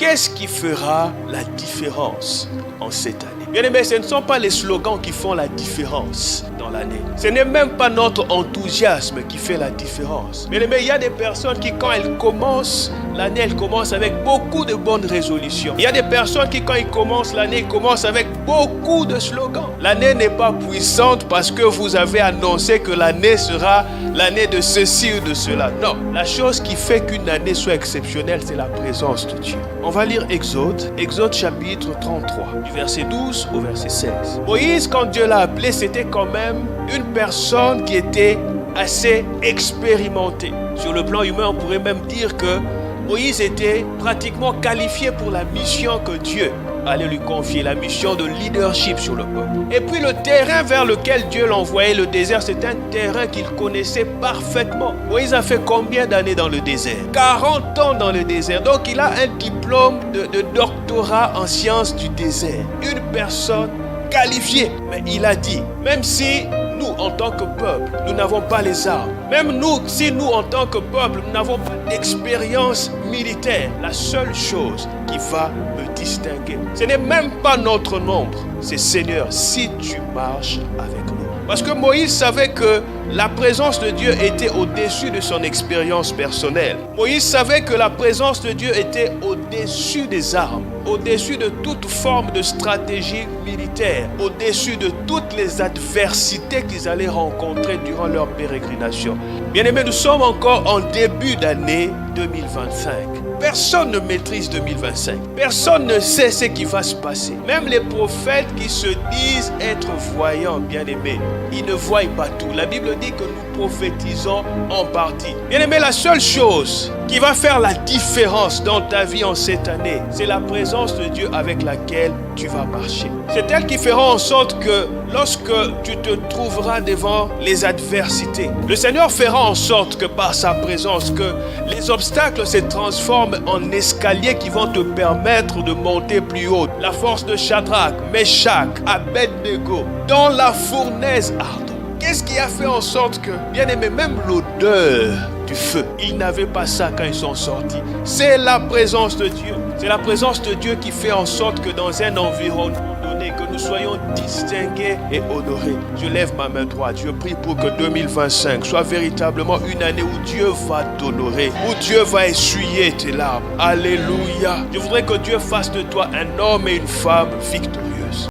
Qu'est-ce qui fera la différence en cette année? Bien aimé, ce ne sont pas les slogans qui font la différence dans l'année. Ce n'est même pas notre enthousiasme qui fait la différence. Bien aimé, il y a des personnes qui, quand elles commencent l'année, elles commencent avec beaucoup de bonnes résolutions. Il y a des personnes qui, quand ils commencent l'année, ils commencent avec beaucoup de slogans. L'année n'est pas puissante parce que vous avez annoncé que l'année sera l'année de ceci ou de cela. Non, la chose qui fait qu'une année soit exceptionnelle, c'est la présence de Dieu. On va lire Exode chapitre 33, du verset 12 au verset 16. Moïse, quand Dieu l'a appelé, c'était quand même une personne qui était assez expérimentée. Sur le plan humain, on pourrait même dire que Moïse était pratiquement qualifié pour la mission que Dieu allait lui confier, la mission de leadership sur le peuple. Et puis le terrain vers lequel Dieu l'envoyait, le désert, c'est un terrain qu'il connaissait parfaitement. Moïse a fait combien d'années dans le désert? 40 ans dans le désert. Donc il a un diplôme de doctorat en sciences du désert. Une personne qualifiée. Mais il a dit, même si nous, en tant que peuple, nous n'avons pas les armes, même nous, si nous, en tant que peuple, nous n'avons pas d'expérience militaire, la seule chose qui va me distinguer, ce n'est même pas notre nombre, c'est Seigneur, si tu marches avec nous. Parce que Moïse savait que la présence de Dieu était au-dessus de son expérience personnelle. Moïse savait que la présence de Dieu était au-dessus des armes, au-dessus de toute forme de stratégie militaire, au-dessus de toutes les adversités qu'ils allaient rencontrer durant leur pérégrination. Bien-aimés, nous sommes encore en début d'année 2025. Personne ne maîtrise 2025. Personne ne sait ce qui va se passer. Même les prophètes qui se disent être voyants, bien-aimés, ils ne voient pas tout. La Bible dit que nous prophétisons en partie. Bien-aimés, la seule chose qui va faire la différence dans ta vie en cette année, c'est la présence de Dieu avec laquelle tu vas marcher. C'est elle qui fera en sorte que lorsque tu te trouveras devant les adversités, le Seigneur fera en sorte que par sa présence, que les obstacles se transforment en escaliers qui vont te permettre de monter plus haut. La force de Shadrach, Meshach, Abednego, dans la fournaise ardente. Qu'est-ce qui a fait en sorte que, bien aimé, même l'odeur du feu, ils n'avaient pas ça quand ils sont sortis. C'est la présence de Dieu. C'est la présence de Dieu qui fait en sorte que dans un environnement donné, que nous soyons distingués et honorés. Je lève ma main droite. Je prie pour que 2025 soit véritablement une année où Dieu va t'honorer, où Dieu va essuyer tes larmes. Alléluia. Je voudrais que Dieu fasse de toi un homme et une femme victorieux.